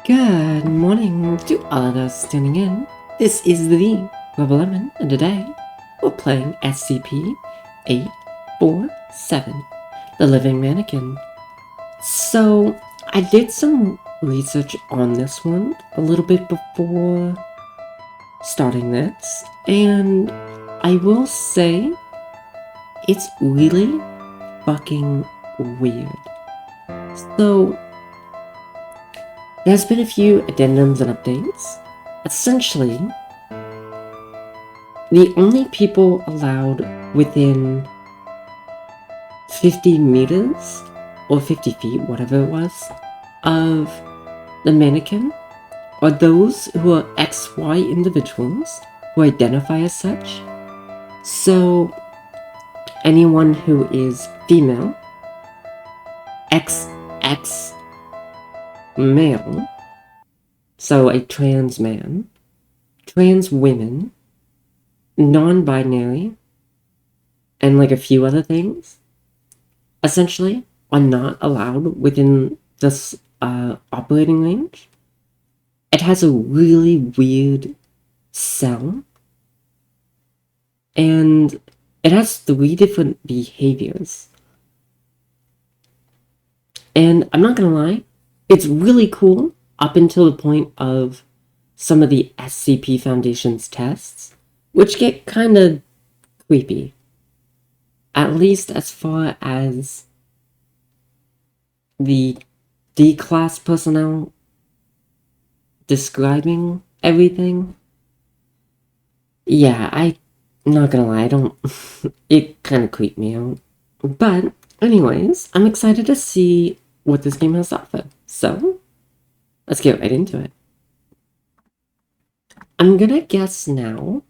Good morning to all of us tuning in. This is the Rebel Lemon, and today we're playing SCP-847, the Living Mannequin. So, I did some research on this one a little bit before starting this, and I will say it's really fucking weird. So, there's been a few addendums and updates. Essentially, the only people allowed within 50 meters, or 50 feet, whatever it was, of the mannequin are those who are XY individuals who identify as such. So, anyone who is female, XX male, so a trans man, trans women, non-binary, and like a few other things, essentially are not allowed within this operating range. It has a really weird cell, and it has 3 different behaviors. And I'm not gonna lie, it's really cool up until the point of some of the SCP Foundation's tests, which get kind of creepy. At least as far as the D-class personnel describing everything. Yeah, I'm not gonna lie, I don't... it kind of creeped me out. But, anyways, I'm excited to see what this game has to offer. So, let's get right into it. I'm gonna guess now,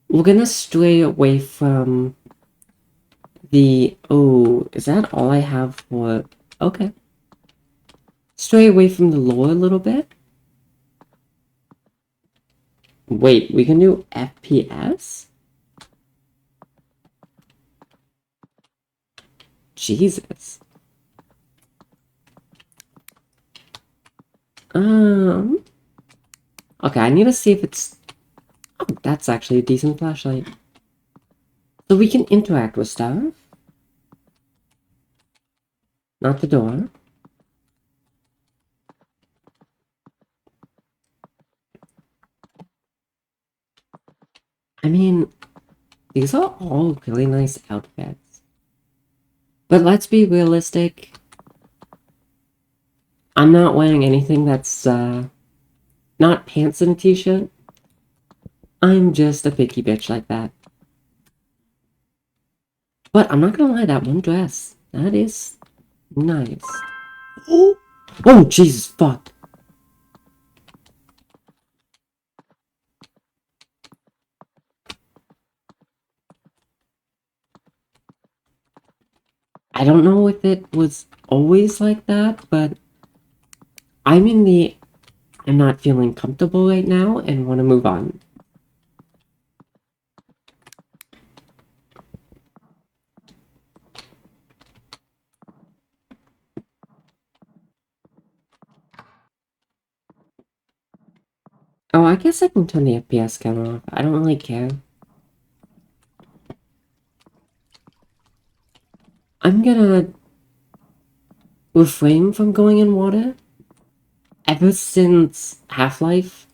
we're gonna stray away from the... Oh, is that all I have for... Okay. Stray away from the lore a little bit. Wait, we can do FPS? Jesus. Okay, I need to see if it's... Oh, that's actually a decent flashlight. So we can interact with stuff. Not the door. I mean, these are all really nice outfits. But let's be realistic. I'm not wearing anything that's, not pants and a t-shirt. I'm just a picky bitch like that. But I'm not gonna lie, that one dress, that is nice. Oh, Jesus, fuck. I don't know if it was always like that, but I'm not feeling comfortable right now and want to move on. Oh, I guess I can turn the FPS count off. I don't really care. I'm gonna refrain from going in water. Ever since Half-Life,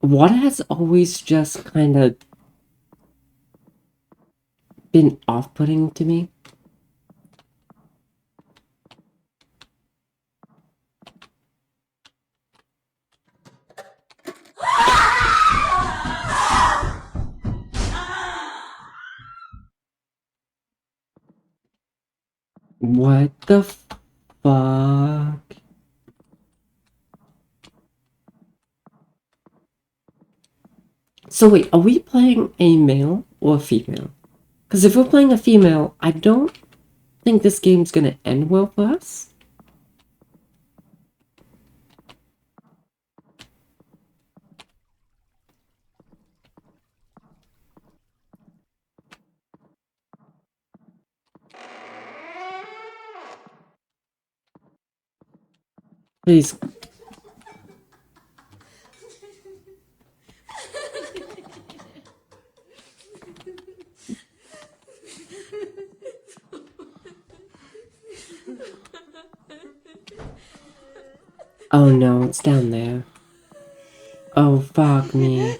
water has always just kind of been off-putting to me. What the fuck? So wait, are we playing a male or a female? Because if we're playing a female, I don't think this game's gonna end well for us. Please, Oh no, it's down there. Oh, fuck me.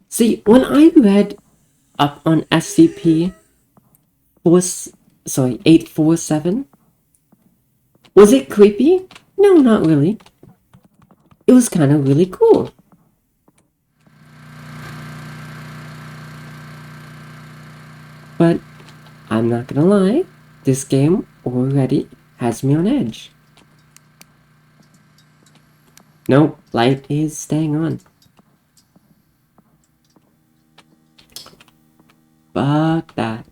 See, when I read up on SCP-847, was it creepy? No, not really. It was kind of really cool. But I'm not gonna lie, this game already has me on edge. Nope, light is staying on. Fuck that.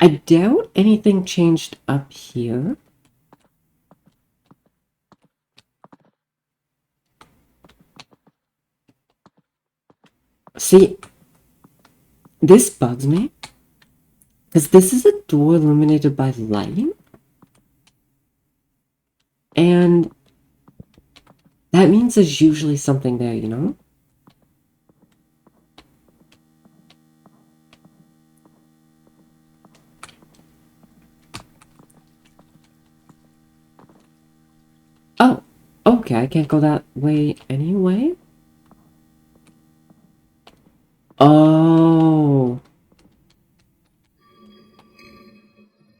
I doubt anything changed up here. See, this bugs me. Because this is a door illuminated by light. And that means there's usually something there, you know? Oh, okay, I can't go that way anyway. Oh.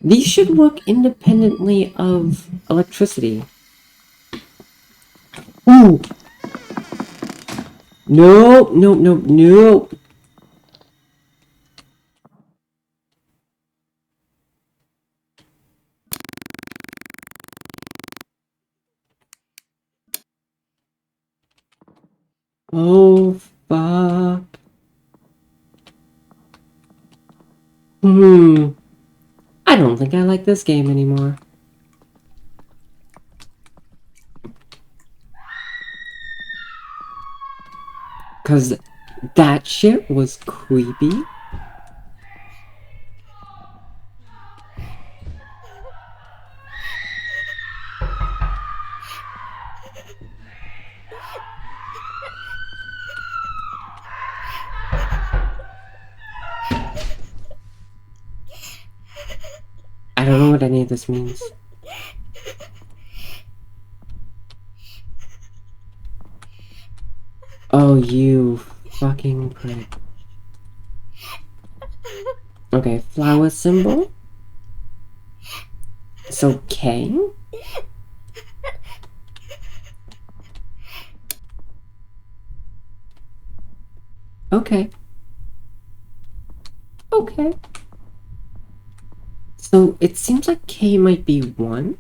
These should work independently of electricity. Ooh! No, no, no, no! Oh, fuck. I don't think I like this game anymore. Cause that shit was creepy. I don't know what any of this means. Oh, you fucking prick. Okay, flower symbol. So K? Okay. Okay. So it seems like K might be 1.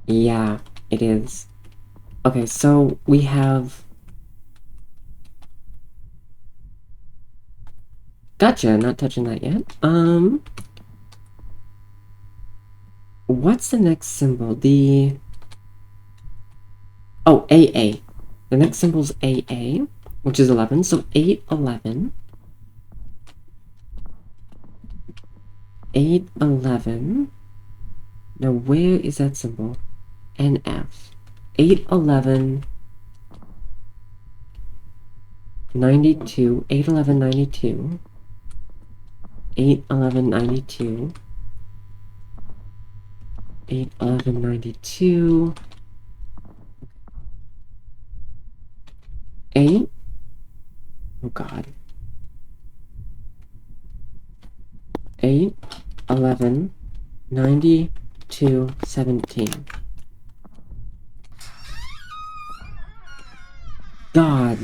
Yeah, it is. Okay, so we have... Gotcha, not touching that yet. What's the next symbol? Oh, AA. The next symbol's AA, which is 11, so 811. 811. Now, where is that symbol? NF. 811. 92. 811, 92. 811, 92. 811, 92. 8. Oh god. 8, 11, 92, 17. God.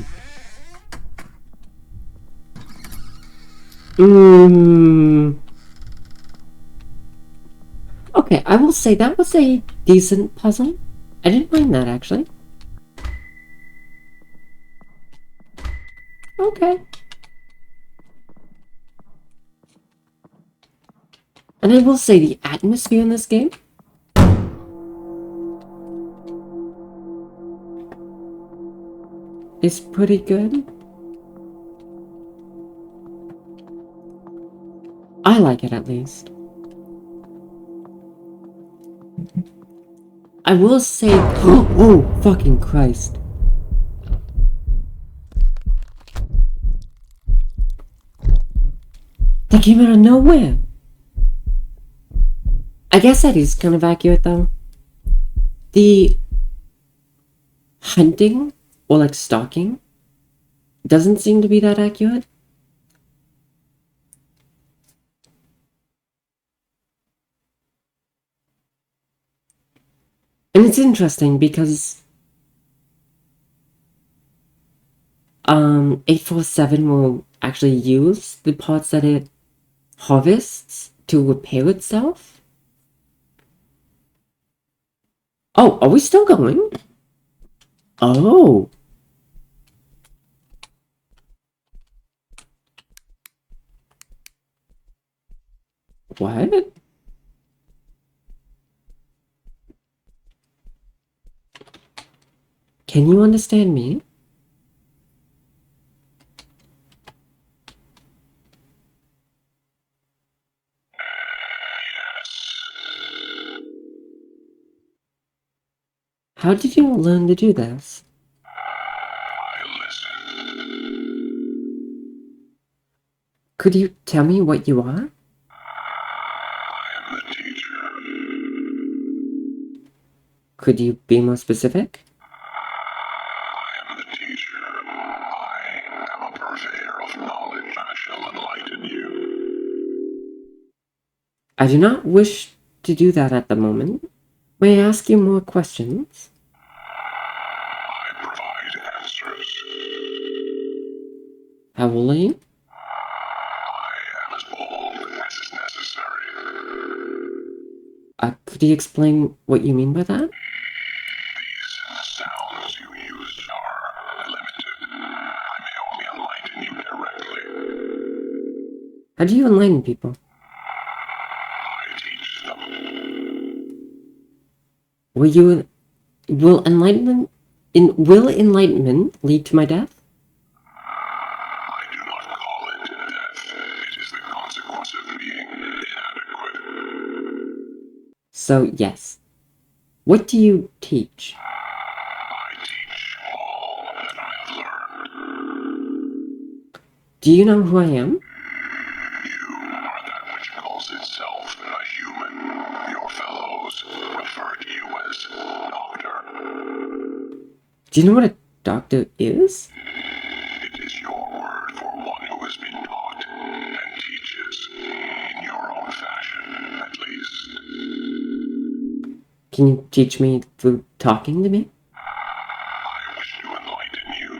Okay, I will say that was a decent puzzle. I didn't mind that, actually. Okay. And I will say the atmosphere in this game is pretty good. I like it, at least. I will say... Oh, fucking Christ. That came out of nowhere. I guess that is kind of accurate though. The hunting or like stalking doesn't seem to be that accurate. And it's interesting because 847 will actually use the parts that it harvests to repair itself. Oh, are we still going? Oh. What? Can you understand me? How did you learn to do this? Could you tell me what you are? I am the teacher. Could you be more specific? I am the teacher. I am a purveyor of knowledge. I shall enlighten you. I do not wish to do that at the moment. May I ask you more questions? I provide answers. How old are you? I am as bold as is necessary. Could you explain what you mean by that? These sounds you use are limited. I may only enlighten you directly. How do you enlighten people? I teach them. Will enlightenment lead to my death? I do not call it death. It is the consequence of being inadequate. So, yes. What do you teach? I teach all that I have learned. Do you know who I am? You are that which calls itself a human. Your fellows refer to you as doctor. Do you know what a doctor is? It is your word for one who has been taught and teaches in your own fashion, at least. Can you teach me through talking to me? I wish to enlighten you.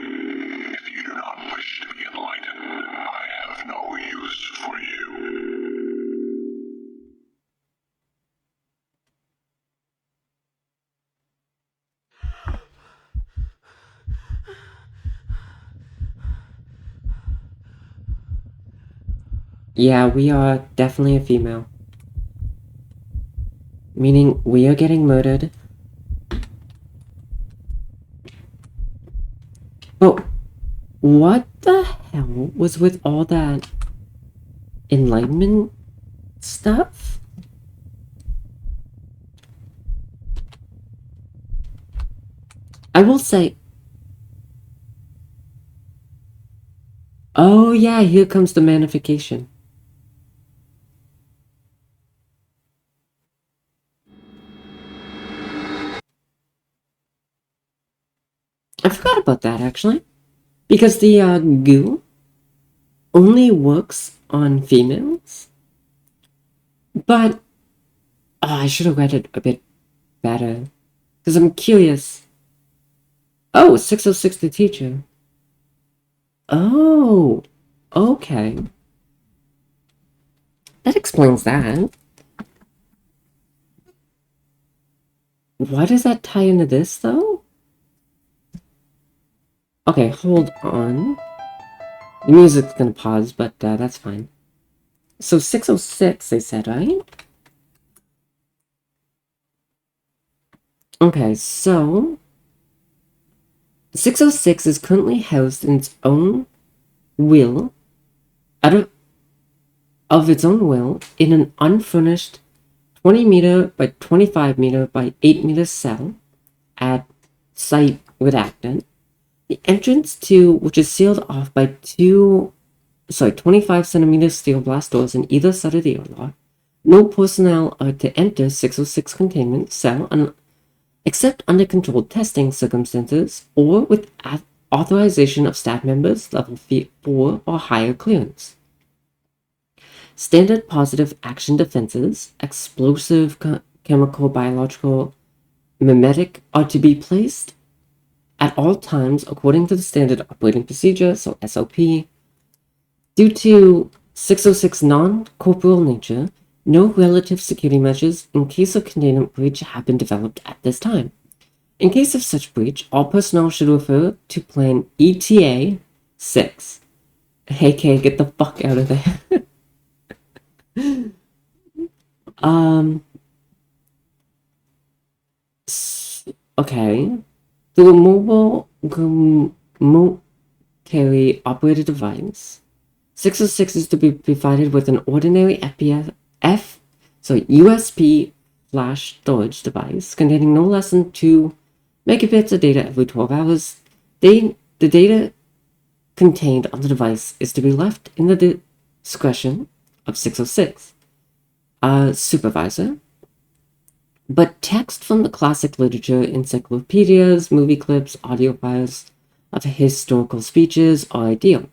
If you do not wish to be enlightened, I have no use for you. Yeah, we are definitely a female. Meaning we are getting murdered. But what the hell was with all that enlightenment stuff? I will say... Oh yeah, here comes the magnification. I forgot about that, actually. Because the goo only works on females. But I should have read it a bit better. Because I'm curious. Oh, 606 the teacher. Oh, okay. That explains that. Why does that tie into this, though? Okay, hold on. The music's gonna pause, but that's fine. So 606, they said, right? Okay, so 606 is currently housed in its own will, out of its own will, in an unfurnished 20 meter by 25 meter by 8 meter cell at site redacted. The entrance to which is sealed off by two 25 centimeter steel blast doors on either side of the airlock. No personnel are to enter 606 containment cell except under controlled testing circumstances or with authorization of staff members level 4 or higher clearance. Standard positive action defenses, explosive, chemical, biological, mimetic, are to be placed at all times according to the standard operating procedure, so SOP. Due to 606 non-corporeal nature, no relative security measures in case of containment breach have been developed at this time. In case of such breach, all personnel should refer to Plan ETA 6. Hey Kay, get the fuck out of there. Okay. The removable remotely operated device 606 is to be provided with an ordinary USB flash storage device containing no less than 2 megabits of data every 12 hours. The data contained on the device is to be left in the discretion of 606 supervisor. But text from the classic literature, encyclopedias, movie clips, audio files of historical speeches are ideal.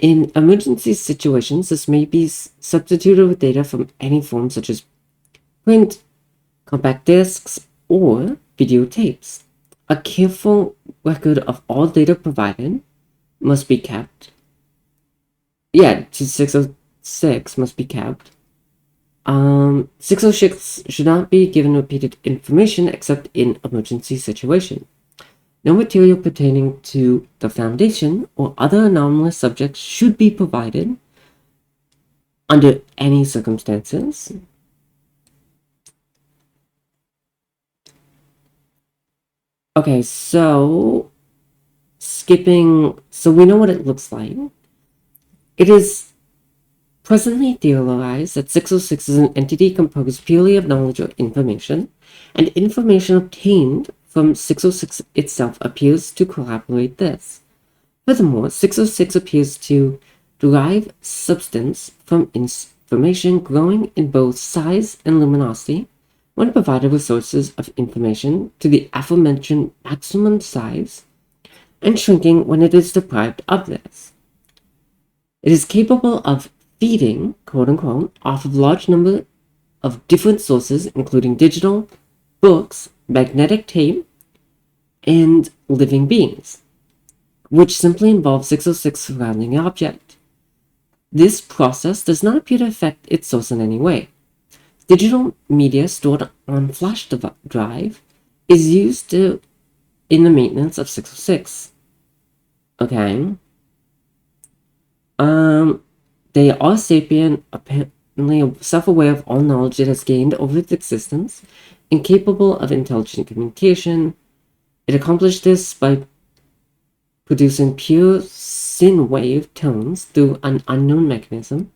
In emergency situations, this may be substituted with data from any form such as print, compact discs, or videotapes. A careful record of all data provided must be kept. To 606 must be kept. 606 should not be given repeated information except in emergency situation. No material pertaining to the Foundation or other anomalous subjects should be provided under any circumstances. Okay, so we know what it looks like. It is presently theorized that 606 is an entity composed purely of knowledge or information, and information obtained from 606 itself appears to corroborate this. Furthermore, 606 appears to derive substance from information growing in both size and luminosity when provided with sources of information to the aforementioned maximum size, and shrinking when it is deprived of this. It is capable of feeding, quote-unquote, off of a large number of different sources, including digital, books, magnetic tape, and living beings, which simply involve 606 surrounding the object. This process does not appear to affect its source in any way. Digital media stored on flash drive is used in the maintenance of 606. Okay. They are sapient, apparently self-aware of all knowledge it has gained over its existence, and capable of intelligent communication. It accomplished this by producing pure sin wave tones through an unknown mechanism.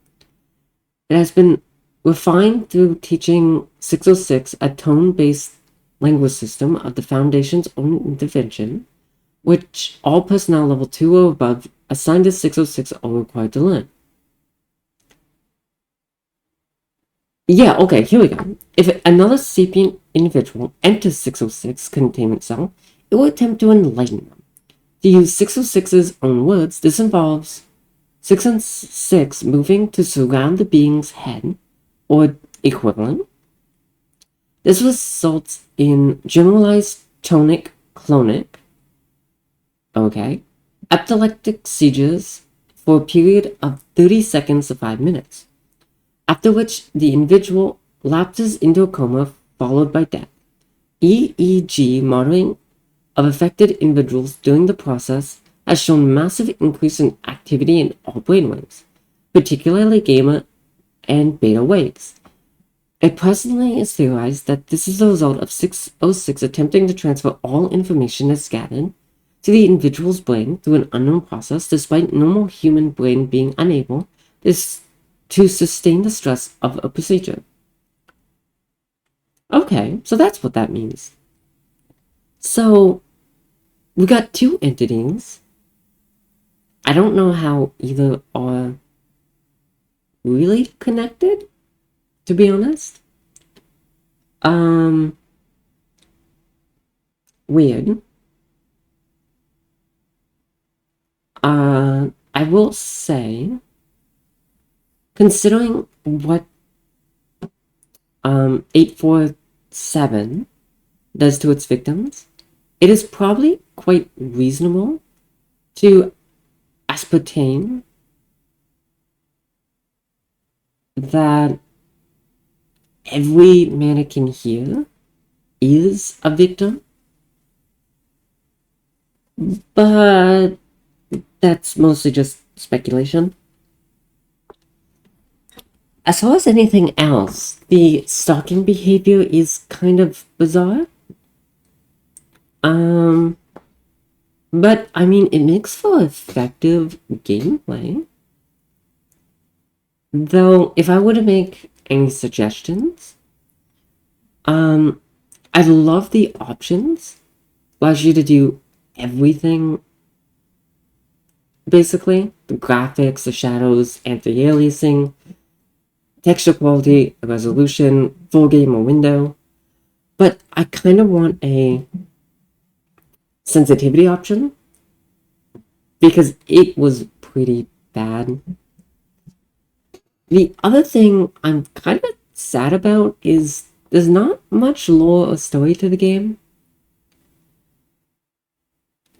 It has been refined through teaching 606 a tone-based language system of the Foundation's own invention, which all personnel level 2 or above assigned to 606 are required to learn. Yeah, okay, here we go. If another sapient individual enters 606 containment cell, it will attempt to enlighten them. To use 606's own words, this involves 606 moving to surround the being's head, or equivalent. This results in generalized tonic-clonic, epileptic seizures for a period of 30 seconds to 5 minutes, after which the individual lapses into a coma followed by death. EEG monitoring of affected individuals during the process has shown massive increase in activity in all brainwaves, particularly gamma and beta waves. It presently is theorized that this is the result of 606 attempting to transfer all information that's gathered to the individual's brain through an unknown process, despite normal human brain being unable to sustain the stress of a procedure. Okay, so that's what that means. So, we got two entities I don't know how either are really connected, to be honest. Weird. I will say, considering what 847 does to its victims, it is probably quite reasonable to ascertain that every mannequin here is a victim, but that's mostly just speculation. As far as anything else, the stalking behavior is kind of bizarre. But I mean, it makes for effective gameplay. Though, if I were to make any suggestions, I love the options. Allows you to do everything. Basically, the graphics, the shadows, anti-aliasing, texture quality, resolution, full game or window. But I kind of want a sensitivity option because it was pretty bad. The other thing I'm kind of sad about is there's not much lore or story to the game.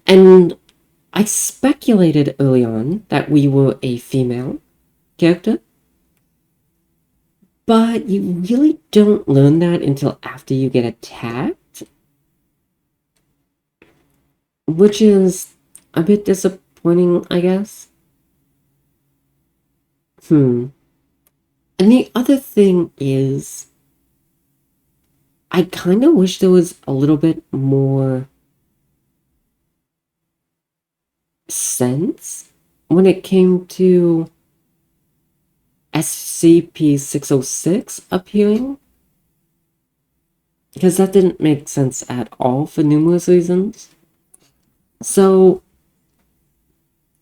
And I speculated early on that we were a female character, but you really don't learn that until after you get attacked, which is a bit disappointing, I guess. And the other thing is, I kind of wish there was a little bit more sense when it came to SCP-606 appearing, because that didn't make sense at all for numerous reasons. So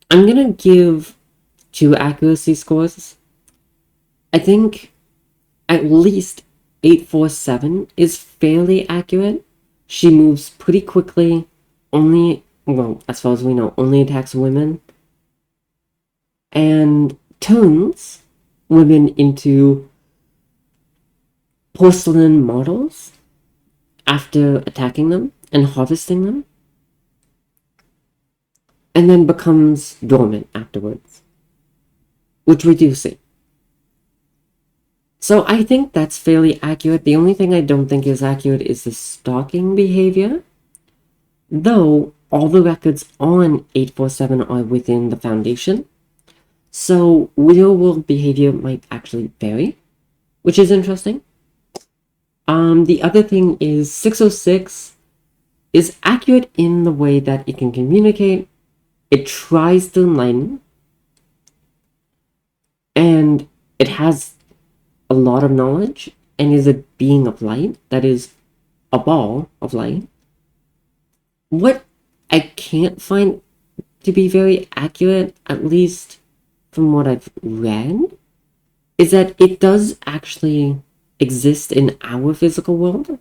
I'm gonna give 2 accuracy scores. I think at least 847 is fairly accurate. She moves pretty quickly, only, well, as far as we know, only attacks women, and turns women into porcelain models after attacking them and harvesting them, and then becomes dormant afterwards, which we do see. So I think that's fairly accurate. The only thing I don't think is accurate is the stalking behavior, though all the records on 847 are within the Foundation, so real-world behavior might actually vary, which is interesting. The other thing is 606 is accurate in the way that it can communicate, it tries to enlighten, and it has a lot of knowledge, and is a being of light, that is, a ball of light. What I can't find to be very accurate, at least from what I've read, is that it does actually exist in our physical world.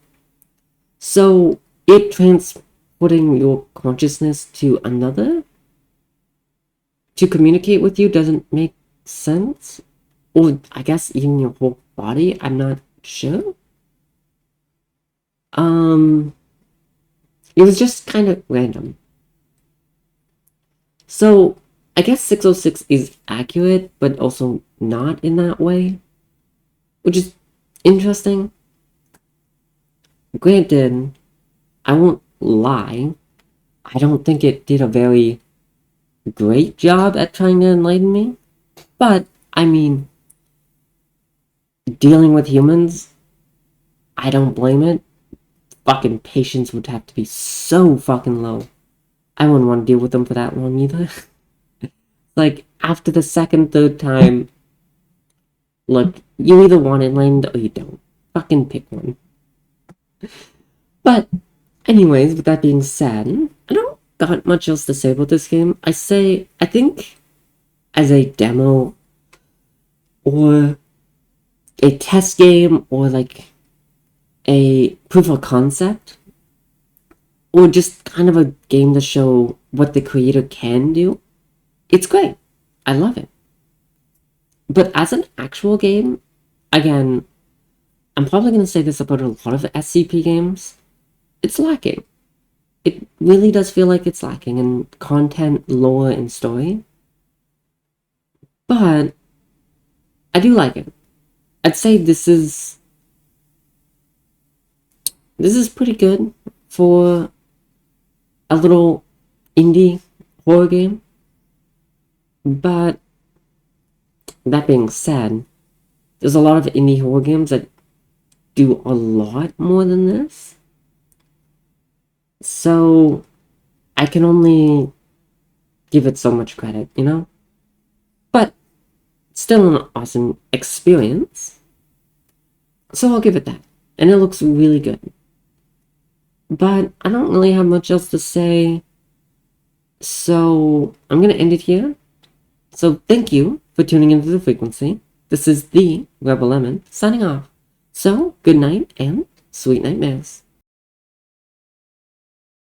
So it transporting your consciousness to another to communicate with you doesn't make sense. Or I guess even your whole body, I'm not sure. It was just kind of random. So I guess 606 is accurate, but also not in that way, which is interesting. Granted, I won't lie, I don't think it did a very great job at trying to enlighten me, but I mean, dealing with humans, I don't blame it. Fucking patience would have to be so fucking low. I wouldn't want to deal with them for that long either. Like, after the second, third time, look, you either want it enlightened or you don't. Fucking pick one. But, anyways, with that being said, I don't got much else to say about this game. I think as a demo or a test game or like a proof of concept or just kind of a game to show what the creator can do, it's great. I love it. But as an actual game, again, I'm probably going to say this about a lot of SCP games, it's lacking. It really does feel like it's lacking in content, lore, and story. But I do like it. I'd say this is pretty good for a little indie horror game. But that being said, there's a lot of indie horror games that do a lot more than this. So I can only give it so much credit, you know? But still an awesome experience. So I'll give it that. And it looks really good. But I don't really have much else to say. So I'm going to end it here. So thank you for tuning into The Frequency. This is the Rebel Lemon signing off. So good night and sweet nightmares.